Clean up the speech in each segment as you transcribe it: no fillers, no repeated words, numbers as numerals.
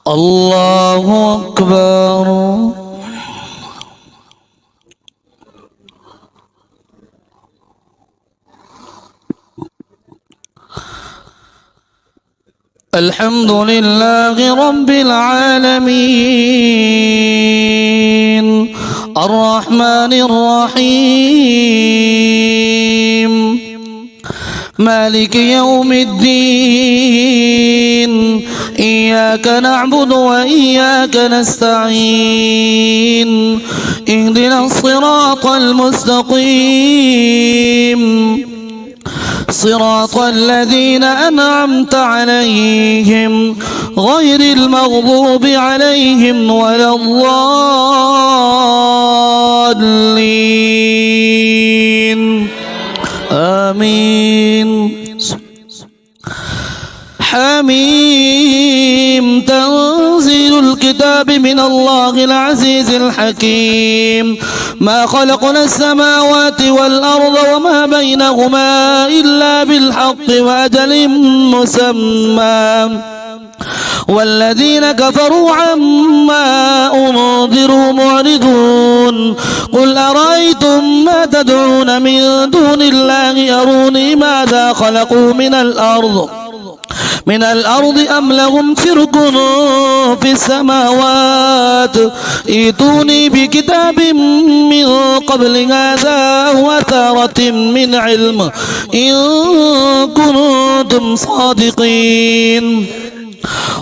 الله أكبر. الحمد لله رب العالمين الرحمن الرحيم مالك يوم الدين إياك نعبد وإياك نستعين اهدنا الصراط المستقيم صراط الذين أنعمت عليهم غير المغضوب عليهم ولا الضالين آمين. حميم تنزيل الكتاب من الله العزيز الحكيم ما خلقنا السماوات والأرض وما بينهما إلا بالحق وأجل مسمى والذين كفروا عما أنذروا معرضون قل أرأيتم ما تدعون من دون الله أروني ماذا خلقوا من الأرض أم لهم شرك في السماوات ائتوني بكتاب من قبل هذا وأثارة من علم إن كنتم صادقين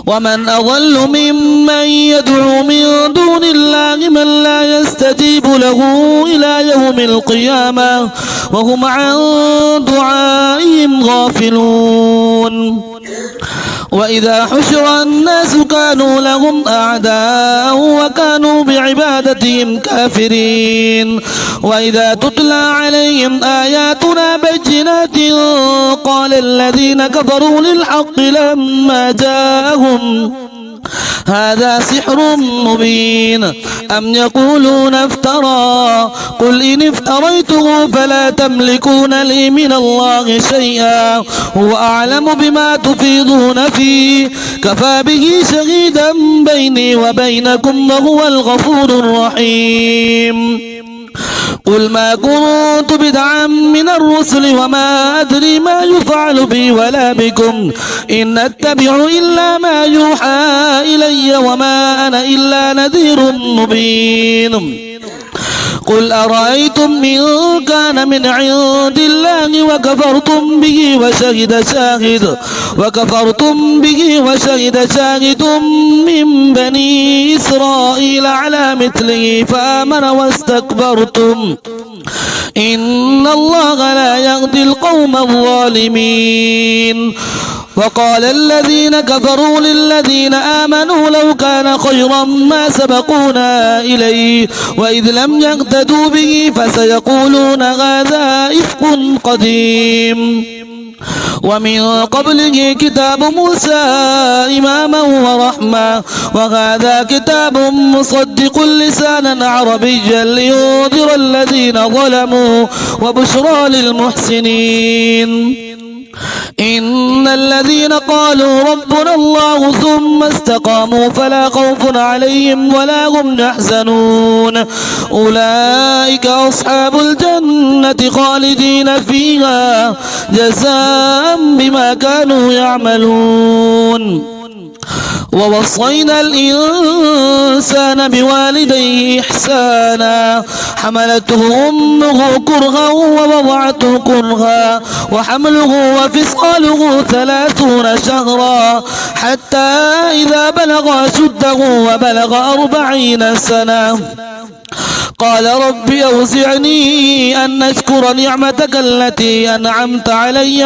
ومن أضل ممن يدعو من دون الله من لا يستجيب له إلى يوم القيامة وهم عن دعائهم غافلون وإذا حشر الناس كانوا لهم أعداء وكانوا بعبادتهم كافرين وإذا تتلى عليهم آياتنا بينات قال الذين كفروا للحق لما جاءهم هذا سحر مبين أم يقولون افترى قل إن افتريته فلا تملكون لي من الله شيئا هو أعلم بما تفيضون فيه كفى به شهيدا بيني وبينكم وهو الغفور الرحيم قل ما كنت بدعا من الرسل وما أدري ما يفعل بي ولا بكم إن أتبع إلا ما يوحى إلي وما أنا إلا نذير مبين قل أرأيتم إن كان من عند الله وكفرتم به وشهد شاهد من بني إسرائيل على مثله فآمن واستكبرتم إن الله لا يهدي القوم الظالمين وقال الذين كفروا للذين آمنوا لو كان خيرا ما سبقونا إليه وإذ لم يهتدوا به فسيقولون هذا إفك قديم ومن قبله كتاب موسى إماما ورحمة وهذا كتاب مصدق لسانا عربيا لينذر الذين ظلموا وبشرى للمحسنين إن الذين قالوا ربنا الله ثم استقاموا فلا خوف عليهم ولا هم يحزنون أولئك أصحاب الجنة خالدين فيها جزاء بما كانوا يعملون ووصينا الإنسان بوالديه إحسانا حملته أمه كرها ووضعته كرها وحمله وفصاله 30 شهرا حتى إذا بلغ أشده وبلغ 40 سنة قال رب أوزعني أن أشكر نعمتك التي أنعمت علي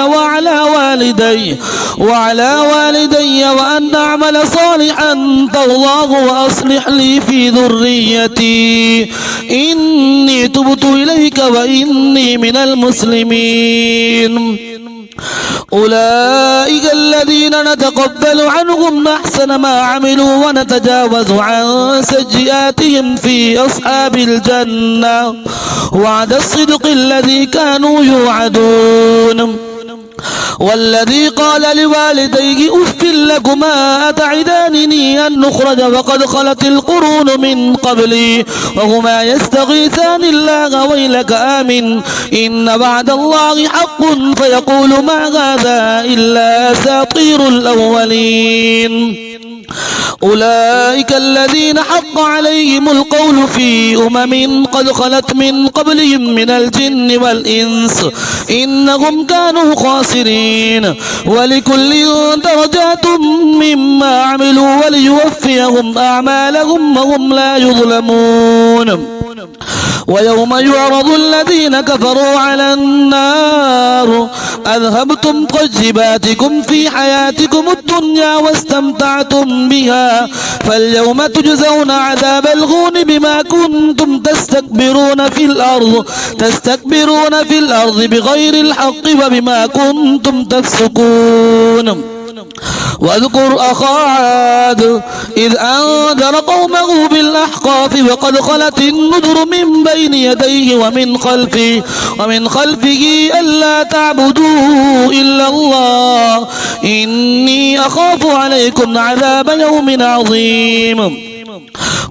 وعلى والدي وأن أعمل صالحا ترضاه وأصلح لي في ذريتي إني تبت إليك وإني من المسلمين أولئك الذين نتقبل عنهم أحسن ما عملوا ونتجاوز عن سيئاتهم في أصحاب الجنة وعد الصدق الذي كانوا يوعدون والذي قال لوالديه أف لكما أتعدانني أن نخرج وقد خلت القرون من قبلي وهما يستغيثان الله ويلك آمن إن وعد الله حق فيقول ما هذا إلا أساطير الأولين أولئك الذين حق عليهم القول في قد خلت من قبلهم من الجن والإنس إنهم كانوا خاسرين ولكل درجات مما عملوا وليوفيهم أعمالهم وهم لا يظلمون ويوم يعرض الذين كفروا على النار أذهبتم طيباتكم في حياتكم الدنيا واستمتعتم بها فاليوم تجزون عذاب الهون بما كنتم تستكبرون في الأرض بغير الحق وبما كنتم تفسقون واذكر أخا عاد إذ أنذر قومه بالأحقاف وقد خلت النذر من بين يديه ومن خلفه ألا تعبدوا إلا الله إني أخاف عليكم عذاب يوم عظيم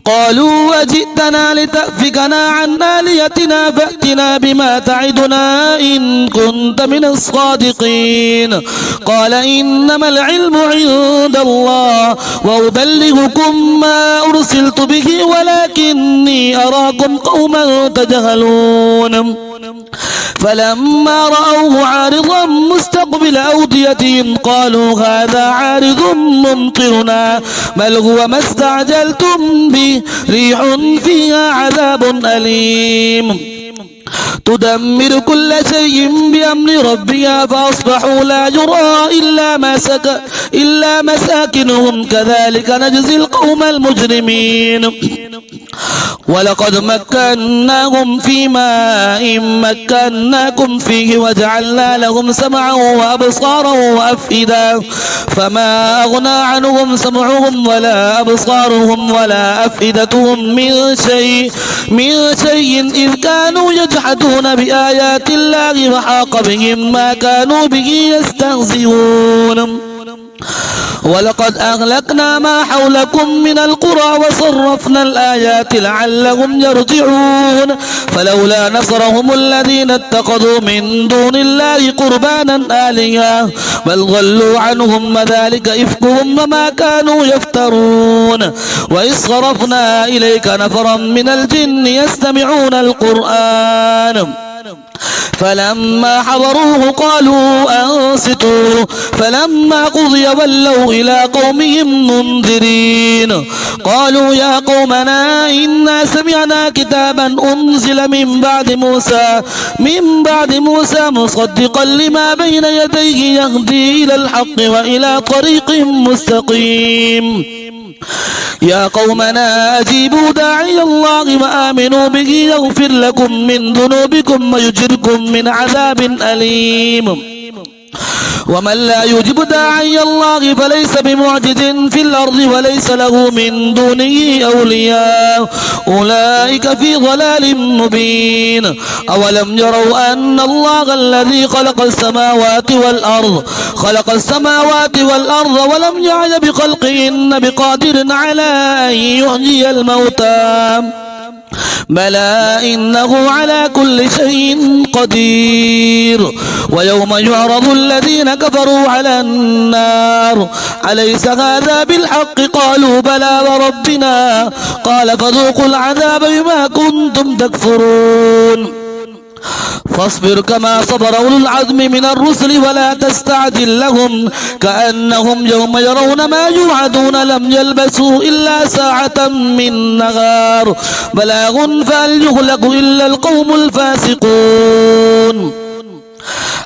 قالوا أجئتنا لتأفكنا عن آلهتنا فأتنا بما تعدنا إن كنت من الصادقين قال إنما العلم عند الله وأبلغكم ما أرسلت به ولكني أراكم قوما تجهلون فلما رأوه عارضا مستقبل أوديتهم قالوا هذا عارض ممطرنا بل هو ما استعجلتم به ريح فيها عذاب أليم تدمر كل شيء بأمر ربها فأصبحوا لا يرى إلا مساكنهم كذلك نجزي القوم المجرمين ولقد مكناهم في ماء مكناكم فيه وجعلنا لهم سمعا وأبصارا وأفئدة فما أغنى عنهم سمعهم ولا أبصارهم ولا أفئدتهم من شيء إذ كانوا يجحدون بآيات الله وحاق بهم ما كانوا به يستهزئون ولقد أهلكنا ما حولكم من القرى وصرفنا الآيات لعلهم يرجعون فلولا نصرهم الذين اتخذوا من دون الله قربانا آلهة بل ضلوا عنهم وذلك إفكهم وما كانوا يفترون وإذ صرفنا إليك نفرا من الجن يستمعون القرآن فلما حضروه قالوا أنصتوا فلما قضي ولوا إلى قومهم منذرين قالوا يا قومنا إنا سمعنا كتابا أنزل من بعد موسى مصدقا لما بين يديه يهدي إلى الحق وإلى طريق مستقيم يا قومنا أجيبوا داعي الله وآمنوا به يغفر لكم من ذنوبكم ويجركم من عذاب أليم ومن لا يجب داعي الله فليس بمعجز في الأرض وليس له من دونه أولياء أولئك في ضلال مبين أولم يروا أن الله الذي خلق السماوات والأرض ولم يعي بخلقهن بقادر على أن يحيي الموتى بلى إنه على كل شيء قدير ويوم يعرض الذين كفروا على النار أليس هذا بالحق قالوا بلى وربنا قال فذوقوا العذاب بما كنتم تكفرون فاصبر كما صبر أولو العزم من الرسل ولا تستعجل لهم كأنهم يوم يرون ما يوعدون لم يلبسوا إلا ساعة من نهار بلاغ فهل يهلك إلا القوم الفاسقون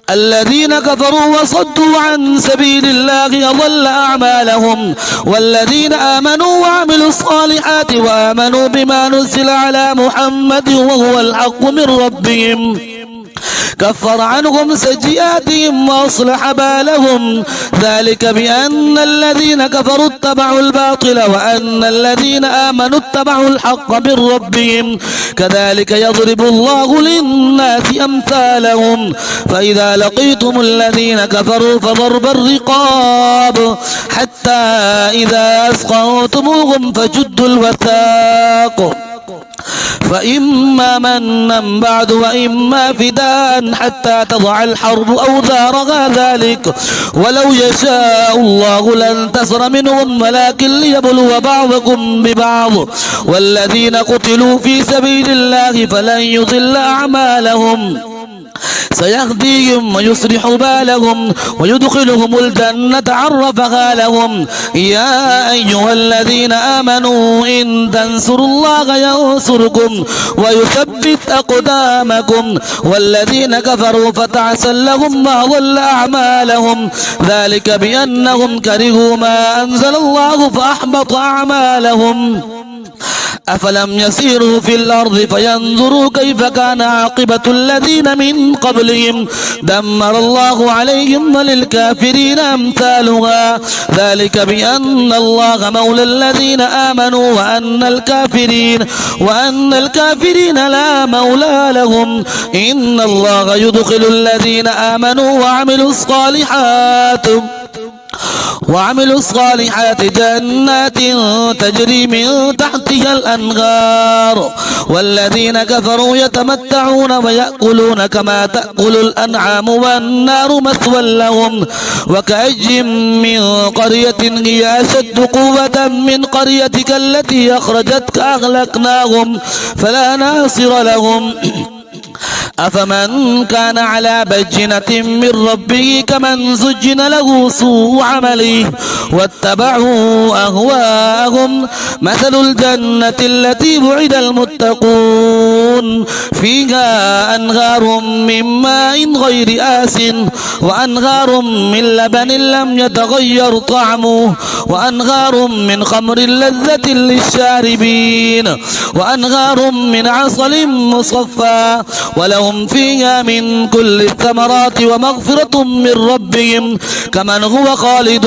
الذين كفروا وصدوا عن سبيل الله أضل أعمالهم والذين آمنوا وعملوا الصالحات وآمنوا بما نزل على محمد وهو الحق من ربهم كفر عنهم سيئاتهم وأصلح بالهم ذلك بأن الذين كفروا اتبعوا الباطل وأن الذين آمنوا اتبعوا الحق من ربهم كذلك يضرب الله للناس أمثالهم فإذا لقيتم الذين كفروا فضرب الرقاب حتى إذا أثخنتموهم فشدوا الوثاق فإما منا بعد وإما فداء حتى تضع الحرب أوزارها ذلك ولو يشاء الله لانتصر منهم ولكن ليبلو بعضكم ببعض والذين قتلوا في سبيل الله فلن يضل أعمالهم سيهديهم ويصلح بالهم ويدخلهم الجنة عرفها لهم يا أيها الذين آمنوا إن تنصروا الله ينصركم ويثبت أقدامكم والذين كفروا فتعسا لهم وأضل أعمالهم ذلك بأنهم كرهوا ما أنزل الله فأحبط أعمالهم أفلم يسيروا في الأرض فينظروا كيف كان عاقبة الذين من قبلهم دمر الله عليهم وللكافرين أمثالها ذلك بأن الله مولى الذين آمنوا وأن الكافرين لا مولى لهم إن الله يدخل الذين آمنوا وعملوا الصالحات جنات تجري من تحتها الأنهار والذين كفروا يتمتعون ويأكلون كما تأكل الأنعام والنار مثوى لهم وكأي من قرية هي أشد قوة من قريتك التي أخرجتك أهلكناهم فلا ناصر لهم أفمن كان على بينة من ربه كمن زجن له سوء عمله واتبعوا أهواءهم مثل الجنة التي وعد المتقون فيها أنهار من ماء غير آس وأنهار من لبن لم يتغير طعمه وأنهار من خمر لذة للشاربين وأنهار من عسل مصفى ولهم فيها من كل الثمرات ومغفرة من ربهم كمن هو خالد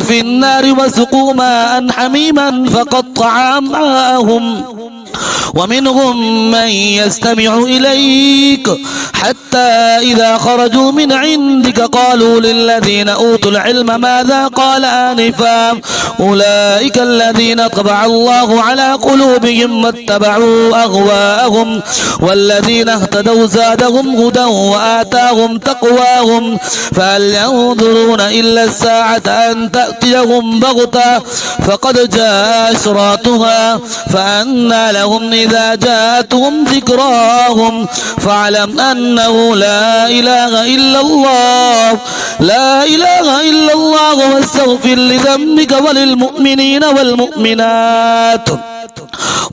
في النار وسقوا ماء حميما فقطع أمعاءهم ومنهم من يستمع إليك حتى إذا خرجوا من عندك قالوا للذين أوتوا العلم ماذا قال آنفا أولئك الذين طبع الله على قلوبهم واتبعوا أهواءهم والذين اهتدوا زادهم هدى وآتاهم تقواهم فهل ينظرون إلا الساعة أن تأتيهم بغتة فقد جاء أشراطها فأنى لهم إذا جاءتهم ذكراهم فاعلم أنه لا إله إلا الله واستغفر لذنبك وللمؤمنين والمؤمنات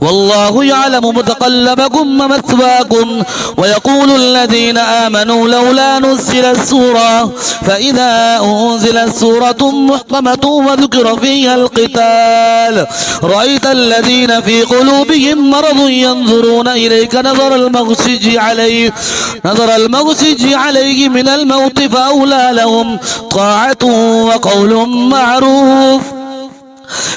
والله يعلم متقلبكم ومثواكم ويقول الذين آمنوا لولا نزلت سورة فإذا أنزلت سورة محكمة وذكر فيها القتال رأيت الذين في قلوبهم مرض ينظرون إليك نظر المغشي عليه من الموت فأولى لهم طاعة وقول معروف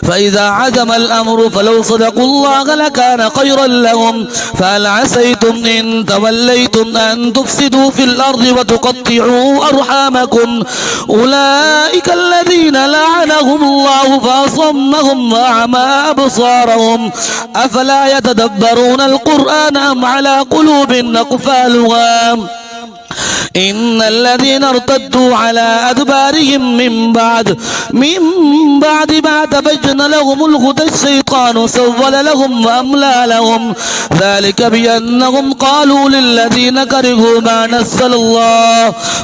فإذا عزم الأمر فلو صدقوا الله لكان خيرا لهم فهل عسيتم إن توليتم أن تفسدوا في الأرض وتقطعوا أرحامكم أولئك الذين لعنهم الله فأصمهم وأعمى أبصارهم أفلا يتدبرون القرآن أم على قلوب أقفالها إن الذين ارتدوا على أدبارهم من بعد ما تبين لهم الهدى الشيطان سول لهم وأملى لهم ذلك بأنهم قالوا للذين كرهوا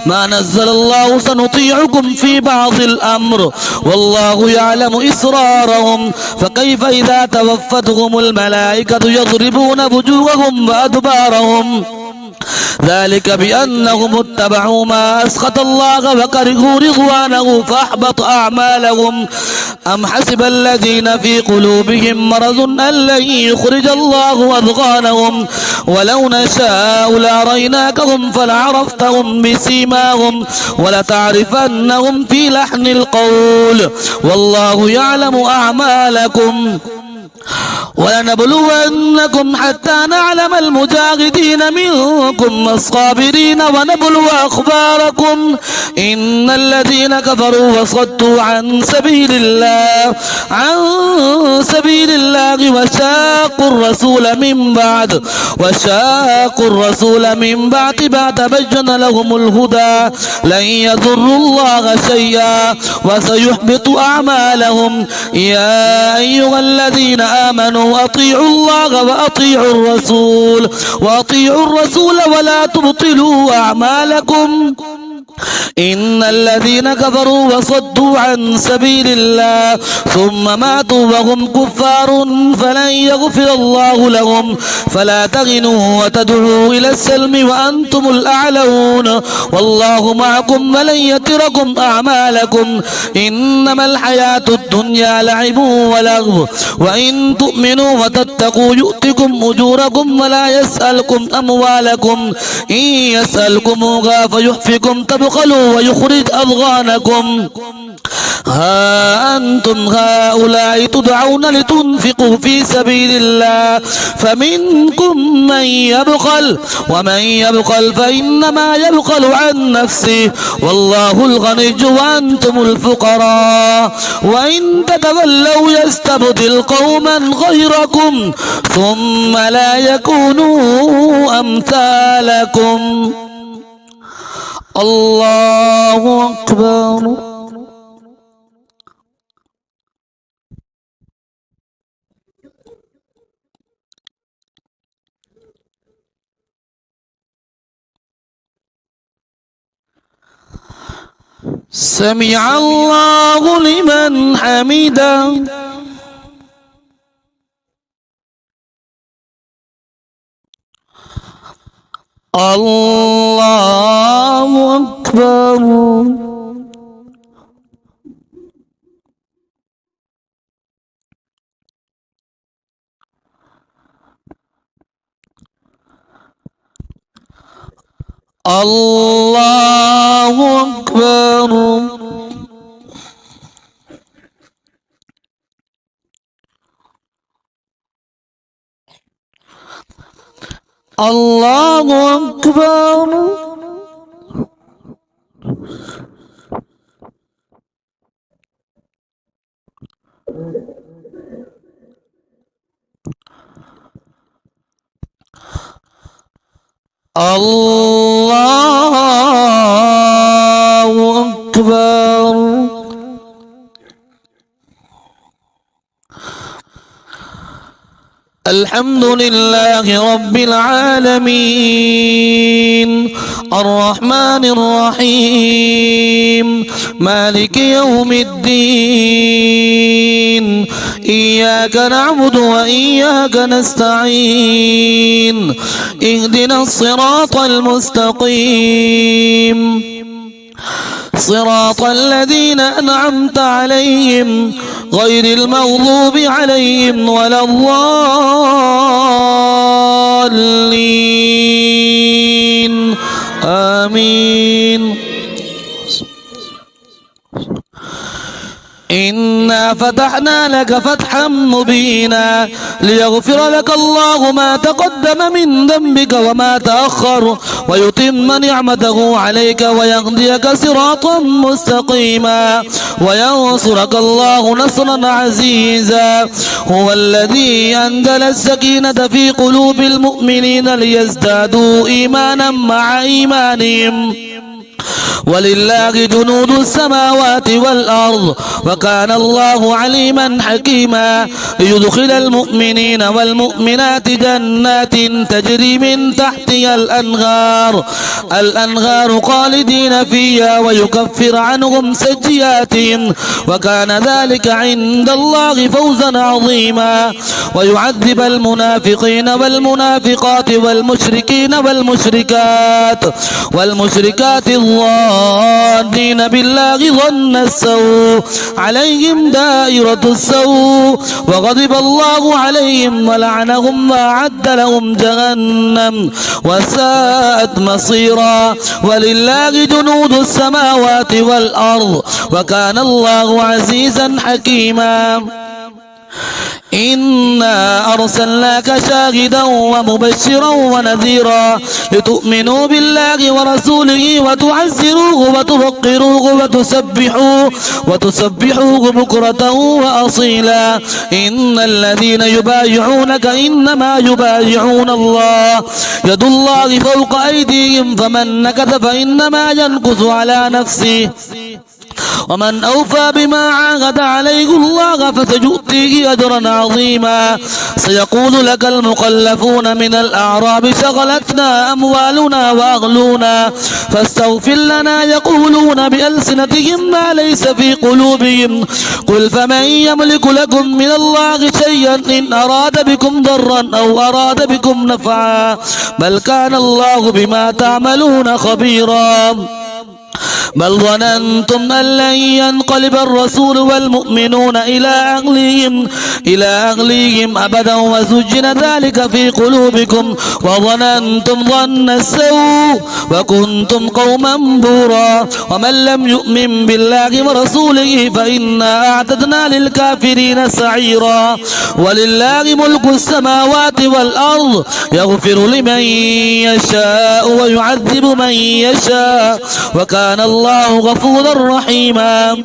ما نزل الله سنطيعكم في بعض الأمر والله يعلم إسرارهم فكيف إذا توفتهم الملائكة يضربون وجوههم وأدبارهم ذلك بأنهم اتبعوا ما أسخط الله وكرهوا رضوانه فأحبط أعمالهم. أم حسب الذين في قلوبهم مرض أن لن يخرج الله أضغانهم ولو نشاء لأريناكهم فلعرفتهم بسيماهم ولتعرفنهم في لحن القول والله يعلم أعمالكم ولنبلونكم حتى نعلم المجاهدين منكم والصابرين ونبلو أخباركم. إن الذين كفروا وصدوا عن سبيل الله وشاقوا الرسول من بعد ما تبين لهم الهدى لن يضروا الله شيئا وسيحبط أعمالهم. يا أيها الذين آمنوا أطيعوا الله وأطيعوا الرسول ولا تبطلوا أعمالكم. إن الذين كفروا وصدوا عن سبيل الله ثم ماتوا وهم كفار فلن يغفر الله لهم فلا تغنوا وتدعوا إلى السلم وأنتم الأعلون والله معكم ولن يتركم أعمالكم. إنما الحياة الدنيا لعب ولهو وإن تؤمنوا وتتقوا يؤتكم أجوركم ولا يسألكم أموالكم. إن يسألكموها فيحفكم تبخلوا ويخرج أضغانكم. ها أنتم هؤلاء تدعون لتنفقوا في سبيل الله فمنكم من يبخل ومن يبخل فإنما يبخل عن نفسه والله الغني وأنتم الفقراء وإن تتولوا يستبدل قوما غيركم ثم لا يكونوا أمثالكم. الله أكبر. سمع الله لمن حمده. الله أكبر. الله أكبر. الله أكبر. الله أكبر. الحمد لله رب العالمين الرحمن الرحيم مالك يوم الدين إياك نعبد وإياك نستعين اهدنا الصراط المستقيم صراط الذين أنعمت عليهم غير المغضوب عليهم ولا الضالين آمين. إنا فتحنا لك فتحا مبينا ليغفر لك الله ما تقدم من ذنبك وما تأخر ويتم نعمته عليك ويهديك صراطا مستقيما وينصرك الله نصرا عزيزا. هو الذي أنزل السكينة في قلوب المؤمنين ليزدادوا إيمانا مع إيمانهم ولله جنود السماوات والأرض وكان الله عليما حكيما ليدخل المؤمنين والمؤمنات جنات تجري من تحتها الأنهار خالدين فيها ويكفر عنهم سيئاتهم وكان ذلك عند الله فوزا عظيما ويعذب المنافقين والمنافقات والمشركين والمشركات الظانين بالله ظن السوء عليهم دائرة السوء وغضب الله عليهم ولعنهم وأعد لهم جهنم وساءت مصيرا ولله جنود السماوات والأرض وكان الله عزيزا حكيما إنا أرسلناك شاهدا ومبشرا ونذيرا لتؤمنوا بالله ورسوله وتعزروه وتوقروه وتسبحوه بكرة وأصيلا إن الذين يبايعونك إنما يبايعون الله يد الله فوق أيديهم فمن نكث فإنما ينكث على نفسه ومن أوفى بما عاهد عليه الله فسيؤتيه أجرا عظيما سيقول لك المخلفون من الأعراب شغلتنا أموالنا وأهلنا فاستغفر لنا يقولون بألسنتهم ما ليس في قلوبهم قل فمن يملك لكم من الله شيئا إن أراد بكم ضرا أو أراد بكم نفعا بل كان الله بما تعملون خبيرا بل ظننتم أن لن ينقلب الرسول والمؤمنون إلى أهليهم أبدا وزجن ذلك في قلوبكم وظننتم ظن السوء وكنتم قوما بورا ومن لم يؤمن بالله ورسوله فإنا أعتدنا للكافرين سعيرا ولله ملك السماوات والأرض يغفر لمن يشاء ويعذب من يشاء وكان الله غفورا رحيما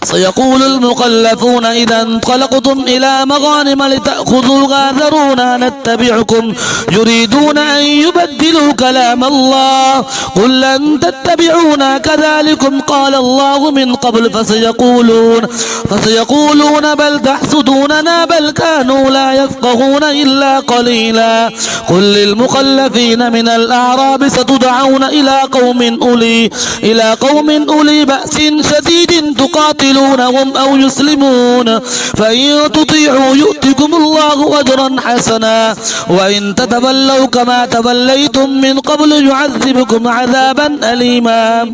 سيقول المخلفون إذا انطلقتم إلى مغانم لتأخذوها ذرونا نتبعكم يريدون أن يبدلوا كلام الله قل لن تتبعونا كذلكم قال الله من قبل فسيقولون بل تحسدوننا بل كانوا لا يفقهون إلا قليلا قل للمخلفين من الأعراب ستدعون إلى قوم أولي بأس شديد تقاتلونهم أو يسلمون فإن تطيعوا يؤتكم الله أجرا حسنا وإن تتولوا كما توليتم من قبل يعذبكم عذابا أليما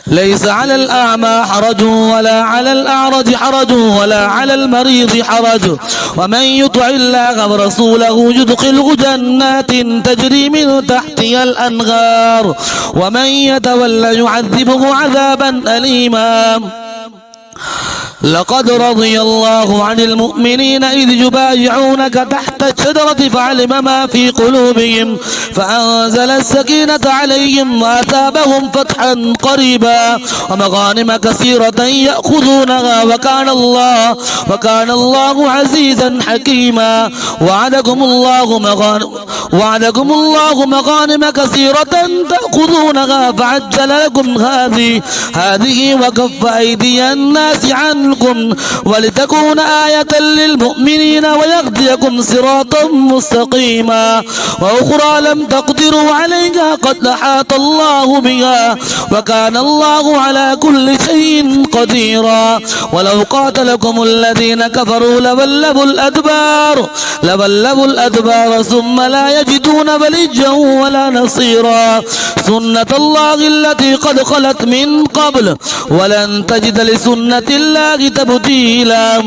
ليس على الأعمى حرج ولا على الأعرج حرج ولا على المريض حرج ومن يطع الله ورسوله يدخله جنات تجري من تحتها الأنهار ومن يتولى يعذبه عذابا أليما لقد رضي الله عن المؤمنين إذ يبايعونك تحت الشجرة فعلم ما في قلوبهم فأنزل السكينة عليهم وأثابهم فتحا قريبا ومغانم كثيرة يأخذونها وكان الله عزيزا حكيما وعدكم الله مغانم كثيرة تأخذونها فعجل لكم هذه وكف أيدي الناس عنكم ولتكون آية للمؤمنين ويهديكم صراطا مستقيما وأخرى لم تقدروا عليها قد أحاط الله بها وكان الله على كل شيء قديرا ولو قاتلكم الذين كفروا لولوا الأدبار ثم لا يجدون وليا ولا نصيرا سنة الله التي قد خلت من قبل ولن تجد لسنة الله تبديلا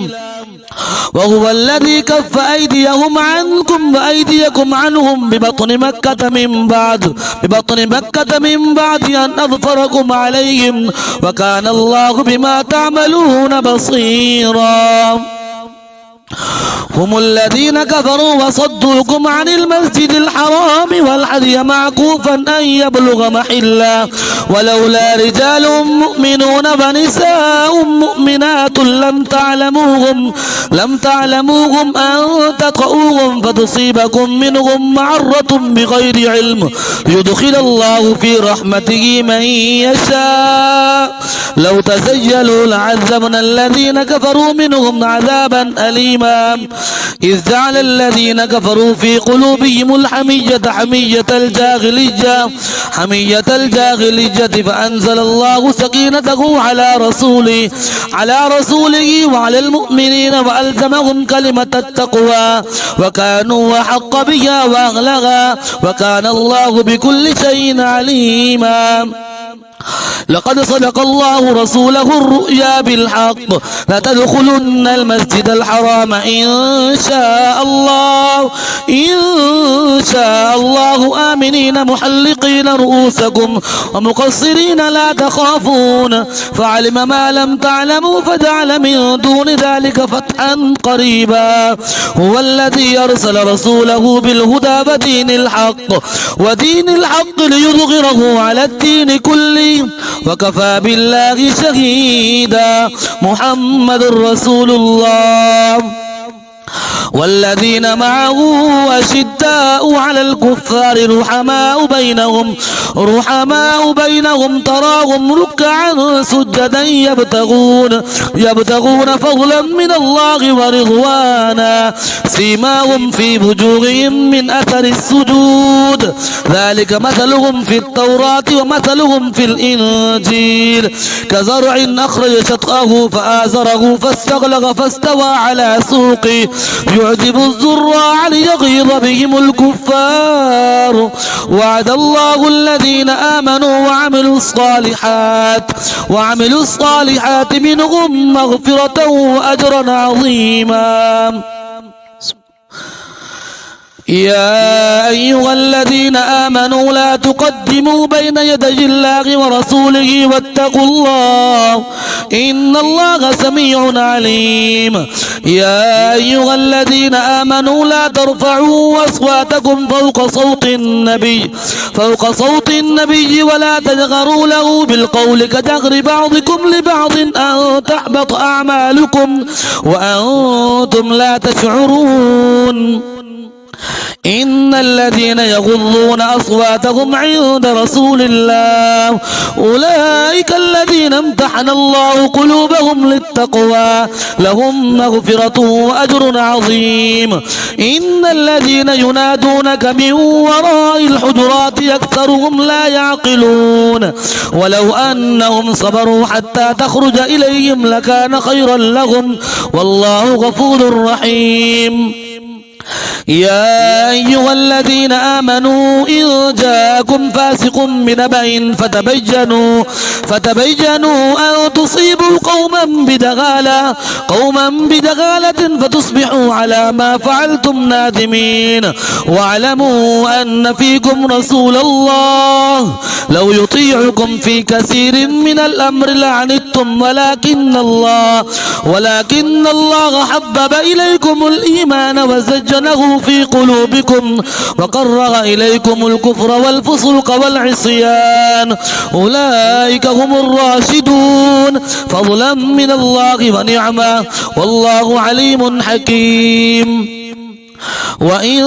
وهو الذي كف أيديهم عنكم وأيديكم عنهم ببطن مكة من بعد أن أظفركم عليهم وكان الله بما تعملون بصيرا هم الذين كفروا وصدوكم عن المسجد الحرام والهدي معكوفا أن يبلغ محله ولولا رجال مؤمنون ونساء مؤمنات لم تعلموهم أن تطؤوهم فتصيبكم منهم معرة بغير علم يدخل الله في رحمته من يشاء لو تزيلوا لعذبنا الذين كفروا منهم عذابا أليما إذ جعل الذين كفروا في قلوبهم الحمية حمية الجاهلية فأنزل الله سكينته على رسوله وعلى المؤمنين وألزمهم كلمة التقوى وكانوا أحق بها وأغلها وكان الله بكل شيء عليما لقد صدق الله رسوله الرؤيا بالحق لتدخلن المسجد الحرام إن شاء الله آمنين محلقين رؤوسكم ومقصرين لا تخافون فعلم ما لم تعلموا فجعل من دون ذلك فتحا قريبا هو الذي أرسل رسوله بالهدى ودين الحق ليظهره على الدين كله وكفى بالله شهيدا محمد رسول الله والذين معه أشداء على الكفار رحماء بينهم تراهم ركعا سجدا يبتغون فضلا من الله ورضوانا سيماهم في وجوههم من أثر السجود ذلك مثلهم في التوراة ومثلهم في الإنجيل كزرع أخرج شطأه فآزره فاستغلظ فاستوى على سوقه يعجب الزراع ليغيظ بهم الكفار وعد الله الذين آمنوا وعملوا الصالحات منهم مغفرة وأجرا عظيما يا أيها الذين آمنوا لا تقدموا بين يدي الله ورسوله واتقوا الله إن الله سميع عليم يا أيها الذين آمنوا لا ترفعوا أصواتكم فوق صوت النبي ولا تجهروا له بالقول كجهر بعضكم لبعض أن تحبط أعمالكم وأنتم لا تشعرون إن الذين يغضون أصواتهم عند رسول الله أولئك الذين امتحن الله قلوبهم للتقوى لهم مغفرة وأجر عظيم إن الذين ينادونك من وراء الحجرات أكثرهم لا يعقلون ولو أنهم صبروا حتى تخرج إليهم لكان خيرا لهم والله غفور رحيم يا أيها الذين آمنوا إن جاءكم فاسق بنبأ فتبينوا أن تصيبوا قوما بدغالة فتصبحوا على ما فعلتم نادمين واعلموا أن فيكم رسول الله لو يطيعكم في كثير من الأمر لعنتم ولكن الله حبب إليكم الإيمان وزجنه في قلوبكم وكره إليكم الكفر والفسوق والعصيان أولئك هم الراشدون فضلا من الله ونعمة والله عليم حكيم وإن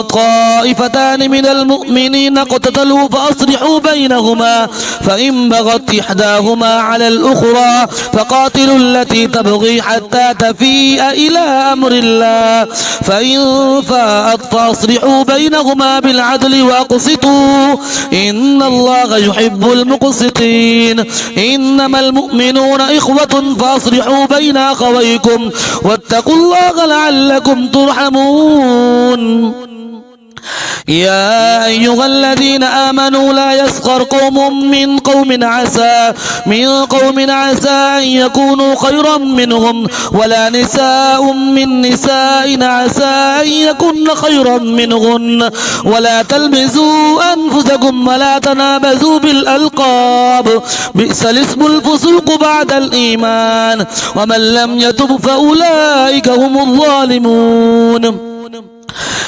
طائفتان من المؤمنين اقتتلوا فأصلحوا بينهما فإن بغت إحداهما على الأخرى فقاتلوا التي تبغي حتى تفيء إلى أمر الله فإن فاءت فأصلحوا بينهما بالعدل وأقسطوا إن الله يحب المقسطين إنما المؤمنون إخوة فأصلحوا بين أخويكم واتقوا الله لعلكم ترحمون يا أيها الذين آمنوا لا يسخر قوم من قوم عسى أن يكونوا خيرا منهم ولا نساء من نساء عسى أن يكن خيرا منهن ولا تلمزوا أنفسكم ولا تنابزوا بالألقاب بئس الاسم الفسوق بعد الإيمان ومن لم يتب فأولئك هم الظالمون.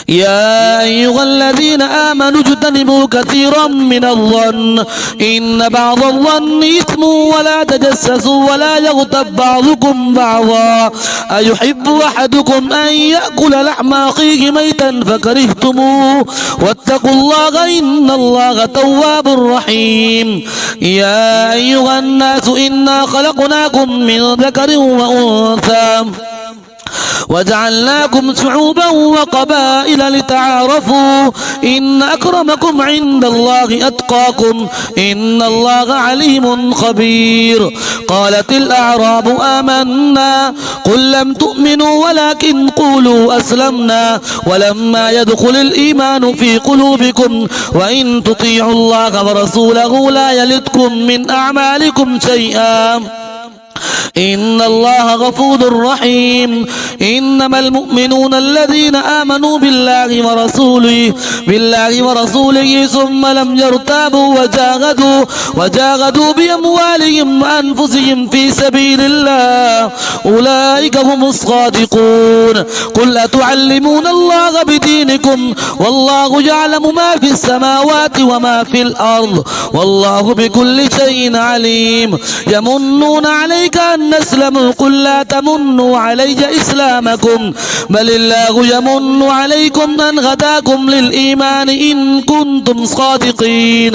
يا أيها الذين آمنوا اجتنبوا كثيرا من الظن إن بعض الظن إثم ولا تجسسوا ولا يغتب بعضكم بعضا أيحب أحدكم أن يأكل لحم أخيه ميتا فكرهتموه واتقوا الله إن الله تواب رحيم. يا أيها الناس إنا خلقناكم من ذكر وأنثى وجعلناكم شعوبا وقبائل لتعارفوا إن أكرمكم عند الله أتقاكم إن الله عليم خبير. قالت الأعراب آمنا قل لم تؤمنوا ولكن قولوا أسلمنا ولما يدخل الإيمان في قلوبكم وإن تطيعوا الله ورسوله لا يلدكم من أعمالكم شيئا إن الله غفور رحيم. إنما المؤمنون الذين آمنوا بالله ورسوله ثم لم يرتابوا وجاهدوا بأموالهم وأنفسهم في سبيل الله أولئك هم الصادقون. قل أتعلمون الله بدينكم والله يعلم ما في السماوات وما في الأرض والله بكل شيء عليم. يمنون عليك أن أسلموا قل لا تمنوا علي إسلامكم بل الله يمن عليكم أن هداكم للإيمان إن كنتم صادقين.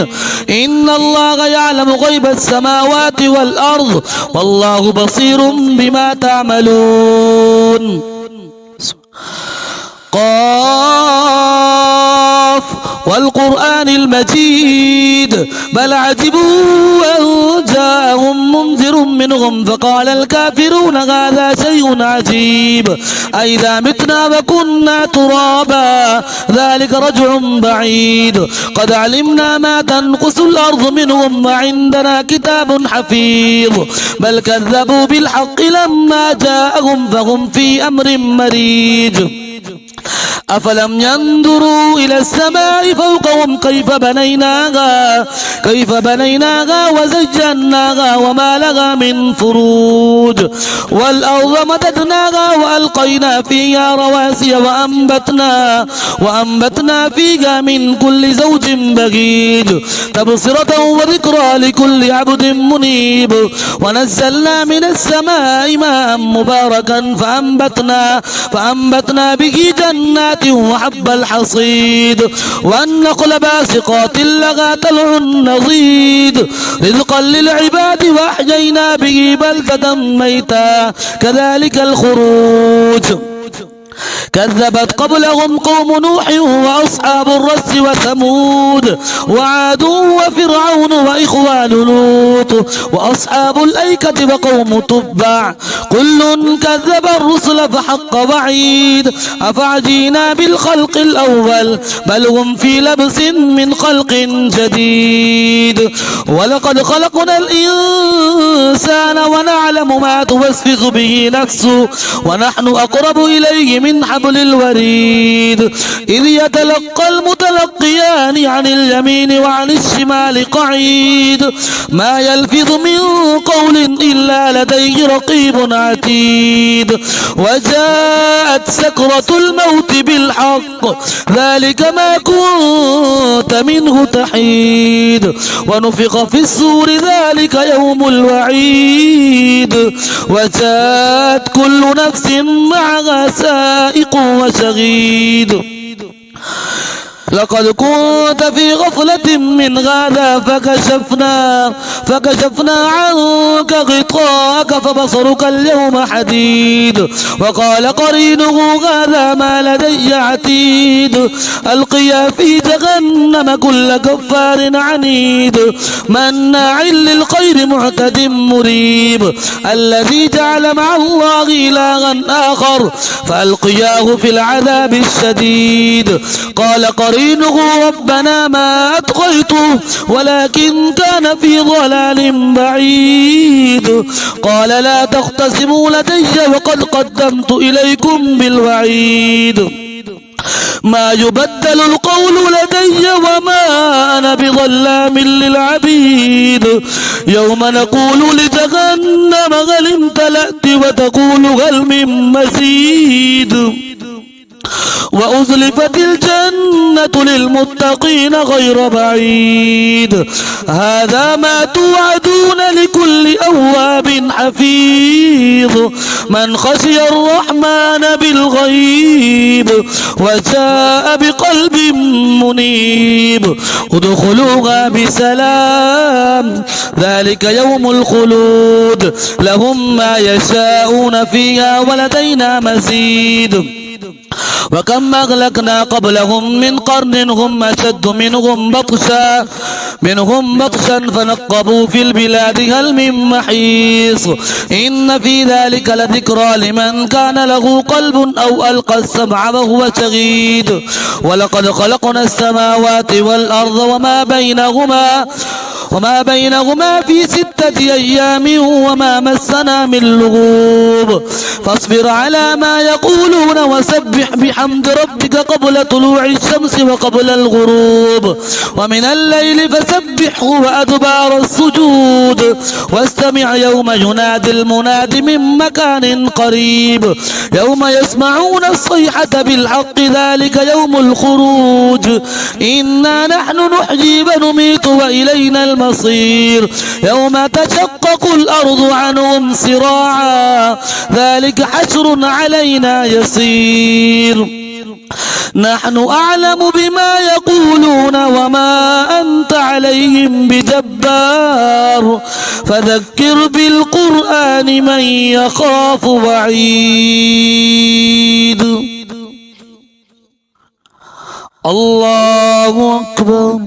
إن الله يعلم غيب السماوات والأرض والله بصير بما تعملون. قاف والقرآن المجيد بل عجبوا أن جاءهم منذر منهم فقال الكافرون هذا شيء عجيب أئذا متنا وكنا ترابا ذلك رجع بعيد قد علمنا ما تنقص الأرض منهم وعندنا كتاب حفيظ بل كذبوا بالحق لما جاءهم فهم في أمر مريج. أفلم ينظروا إلى السماء فوقهم كيف بنيناها وزجناها وما لها من فروج والأرض مددناها وألقينا فيها رواسي وأنبتنا فيها من كل زوج بهيج تبصرة وذكرى لكل عبد منيب ونزلنا من السماء ماء مباركا فأنبتنا به جنات وحب الحصيد والنخل باسقات لها طلع نضيد رزقا للعباد وأحيينا به بلدة ميتا كذلك الخروج. كذبت قبلهم قوم نوح وأصحاب الرس وثمود وعاد وفرعون وإخوان لوط وأصحاب الأيكة وقوم تبع كل كذب الرسل فحق وعيد أفعجينا بالخلق الأول بل هم في لبس من خلق جديد ولقد خلقنا الإنسان ونعلم ما توسوس به نفسه ونحن أقرب إليه من حبل الوريد إذ يتلقى المتلقيان عن اليمين وعن الشمال قعيد ما يلفظ من قول إلا لديه رقيب عتيد وجاءت سكرة الموت بالحق ذلك ما كنت منه تحيد ونفخ في الصور ذلك يوم الوعيد وجاءت كل نفس معها سائق وشهيد لقد كنت في غفلة من هذا فكشفنا عنك غطاءك فبصرك اليوم حديد وقال قرينه هذا ما لدي عتيد ألقيا في جهنم كل كفار عنيد مناع للخير معتد مريب الذي جعل مع الله إلها آخر فألقياه في العذاب الشديد قال قرينه قرينه ربنا ما أطغيته ولكن كان في ضلال بعيد قال لا تختصموا لدي وقد قدمت إليكم بالوعيد ما يبدل القول لدي وما أنا بظلام للعبيد يوم نقول لجهنم هل امتلأت وتقول هل من مزيد وأزلفت الجنة للمتقين غير بعيد هذا ما توعدون لكل أواب حفيظ من خشي الرحمن بالغيب وجاء بقلب منيب ادخلوها بسلام ذلك يوم الخلود لهم ما يشاءون فيها ولدينا مزيد وكم أهلكنا قبلهم من قرن هم أشد منهم بطشا فنقبوا في البلاد هل من محيص إن في ذلك لذكرى لمن كان له قلب أو ألقى السمع وهو شهيد ولقد خلقنا السماوات والأرض وما بينهما في 6 أيام وما مسنا من لغوب فاصبر على ما يقولون وسبح بحمد ربك قبل طلوع الشمس وقبل الغروب ومن الليل فسبحه وأدبار السجود واستمع يوم ينادي المناد من مكان قريب يوم يسمعون الصيحة بالحق ذلك يوم الخروج إنا نحن نحيي ونميت وإلينا المصير يوم تشقق الأرض عنهم سراعا ذلك حشر علينا يسير نحن أعلم بما يقولون وما أنت عليهم بجبار فذكر بالقرآن من يخاف وعيد الله أكبر